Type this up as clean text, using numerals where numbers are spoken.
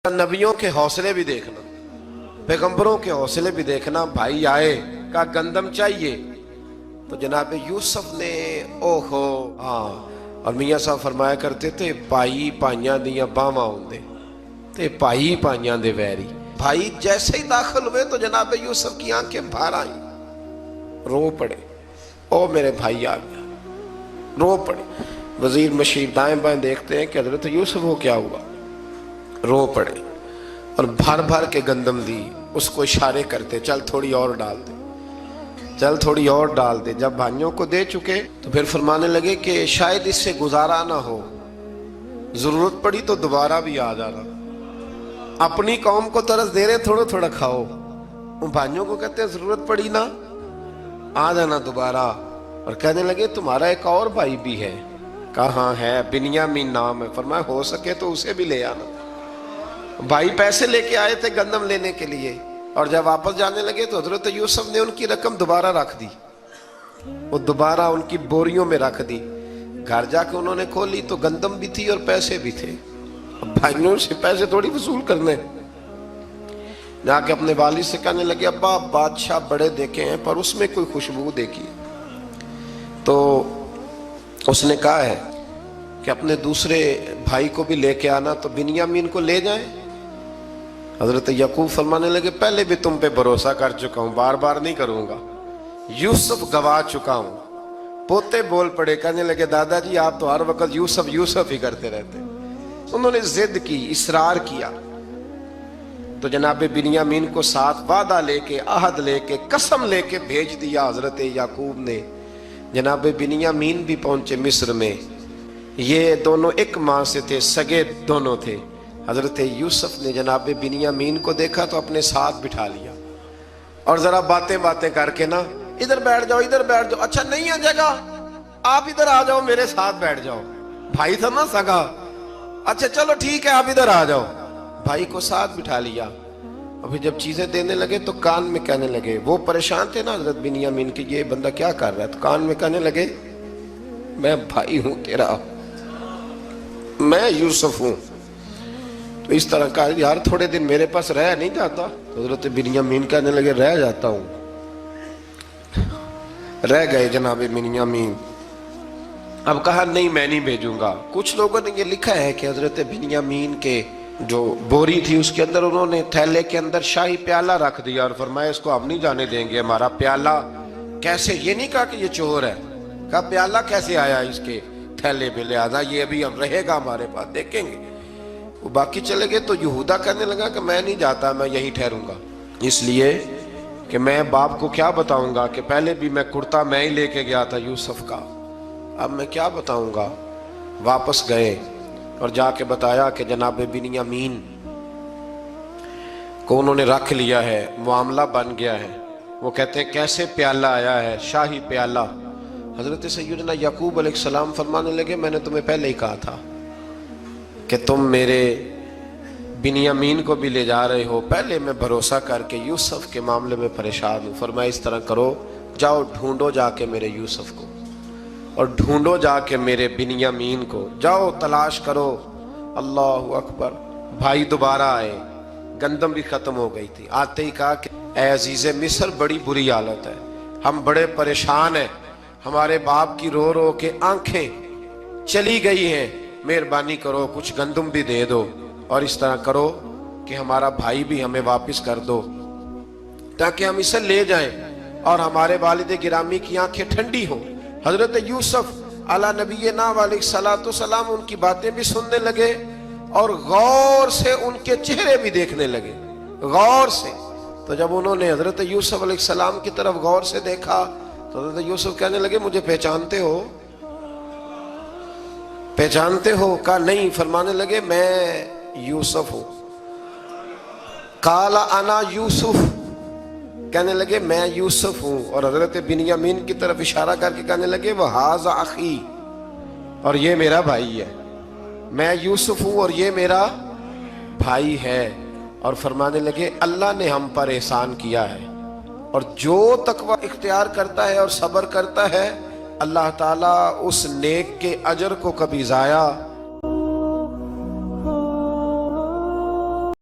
नबियों के हौसले भी देखना, पैगंबरों के हौसले भी देखना। भाई आए का गंदम चाहिए तो जनाब यूसुफ ने ओहो हाँ, और मियाँ साहब फरमाया करते थे भाई भाइयां दियां बावां होंदे ते भाई भाइयां दे वैरी। भाई जैसे ही दाखिल हुए तो जनाब यूसुफ की आंखें बाहर आई, रो पड़े। ओ मेरे भाई आ गया, रो पड़े। वजीर मशीर दाएं बाएं देखते हैं कि हजरत यूसुफ को क्या हुआ, रो पड़े और भर भर के गंदम दी। उसको इशारे करते चल थोड़ी और डाल दे, चल थोड़ी और डाल दे। जब भाइयों को दे चुके तो फिर फरमाने लगे कि शायद इससे गुजारा ना हो, जरूरत पड़ी तो दोबारा भी आ जाना। अपनी कौम को तरस दे रहे, थोड़ा थोड़ा खाओ। उन भाइयों को कहते हैं जरूरत पड़ी ना आ जाना दोबारा। और कहने लगे तुम्हारा एक और भाई भी है। कहाँ है? बिन्यामीन नाम है। फरमाया हो सके तो उसे भी ले आना। भाई पैसे लेके आए थे गंदम लेने के लिए, और जब वापस जाने लगे तो हजरत यूसुफ ने उनकी रकम दोबारा रख दी, वो दोबारा उनकी बोरियों में रख दी। घर जाके उन्होंने खोली तो गंदम भी थी और पैसे भी थे। भाइयों से पैसे थोड़ी वसूल करने। जाके अपने वालिद से कहने लगे अब्बा बादशाह बड़े देखे हैं पर उसमें कोई खुशबू देखी। तो उसने कहा है कि अपने दूसरे भाई को भी लेके आना, तो बिन्यामीन को ले जाए। हजरत याकूब फरमाने लगे पहले भी तुम पे भरोसा कर चुका हूं, बार बार नहीं करूंगा। यूसुफ गवा चुका हूं। पोते बोल पड़े, कहने लगे दादाजी आप तो हर वक्त यूसुफ यूसुफ ही करते रहते। उन्होंने जिद की, इसरार किया। तो जनाब बिन्यामीन को साथ वादा लेके, आहद लेके, कसम लेके भेज दिया हजरत याकूब ने। जनाब बिन्यामीन भी पहुंचे मिस्र में। ये दोनों एक माँ से थे, सगे दोनों थे। हजरत यूसुफ ने जनाब बिन्यामीन को देखा तो अपने साथ बिठा लिया और जरा बातें बातें करके ना, इधर बैठ जाओ, इधर बैठ जाओ। अच्छा नहीं है जगह, आप इधर आ जाओ, मेरे साथ बैठ जाओ। भाई था ना सगा। अच्छा चलो ठीक है आप इधर आ जाओ। भाई को साथ बिठा लिया। अभी जब चीजें देने लगे तो कान में कहने लगे, वो परेशान थे ना हजरत बिन्यामीन की, ये बंदा क्या कर रहा है। तो कान में कहने लगे मैं भाई हूं तेरा, मैं यूसुफ हूं। तो इस तरह का यार थोड़े दिन मेरे पास रह नहीं जाता। तो हजरत बिन्यामीन कहने लगे रह जाता हूं। रह गए जनाब बिन्यामीन। अब कहा नहीं मैं नहीं भेजूंगा। कुछ लोगों ने ये लिखा है कि हजरत बिन्यामीन के जो बोरी थी उसके अंदर उन्होंने थैले के अंदर शाही प्याला रख दिया और फरमाया इसको हम नहीं जाने देंगे। हमारा प्याला कैसे, ये नहीं कहा कि ये चोर है, कहा प्याला कैसे आया इसके थैले में, लिहाजा ये अभी हम रहेगा हमारे पास, देखेंगे। वो बाकी चले गए। तो यहूदा कहने लगा कि मैं नहीं जाता, मैं यहीं ठहरूंगा, इसलिए कि मैं बाप को क्या बताऊंगा कि पहले भी मैं कुर्ता मैं ही लेके गया था यूसुफ का, अब मैं क्या बताऊंगा। वापस गए और जाके बताया कि जनाब बिन्यामीन को उन्होंने रख लिया है, मामला बन गया है। वो कहते हैं कैसे प्याला आया है, शाही प्याला। हजरत सैयदना याकूब अलैहिस्सलाम फरमाने लगे मैंने तुम्हें पहले ही कहा था कि तुम मेरे बिन्यामीन को भी ले जा रहे हो। पहले मैं भरोसा करके यूसुफ के मामले में परेशान हूँ। फरमाया इस तरह करो, जाओ ढूंढो जाके मेरे यूसुफ को और ढूंढो जाके मेरे बिन्यामीन को, जाओ तलाश करो। अल्लाहु अकबर। भाई दोबारा आए, गंदम भी खत्म हो गई थी। आते ही कहा कि ऐ अजीज़े मिस्र बड़ी बुरी हालत है, हम बड़े परेशान हैं, हमारे बाप की रो रो के आंखें चली गई हैं, मेहरबानी करो कुछ गंदम भी दे दो और इस तरह करो कि हमारा भाई भी हमें वापस कर दो ताकि हम इसे ले जाएं और हमारे वालिद गिरामी की आंखें ठंडी हो। हजरत यूसुफ अला नबीना अलैहिस्सलातु सलाम उनकी बातें भी सुनने लगे और गौर से उनके चेहरे भी देखने लगे, गौर से। तो जब उन्होंने हजरत यूसुफ अलैहिस्सलाम की तरफ गौर से देखा तो हजरत यूसुफ कहने लगे मुझे पहचानते हो, पहचानते हो? कहा नहीं। फरमाने लगे मैं यूसुफ हूं। काला अना यूसुफ, कहने लगे मैं यूसुफ हूं। और हजरत बिन्यामीन की तरफ इशारा करके कहने लगे वह हाज़ा अखी, और ये मेरा भाई है। मैं यूसुफ हूं और ये मेरा भाई है। और फरमाने लगे अल्लाह ने हम पर एहसान किया है और जो तकवा इख्तियार करता है और सब्र करता है अल्लाह ताला उस नेक के अजर को कभी ज़ाया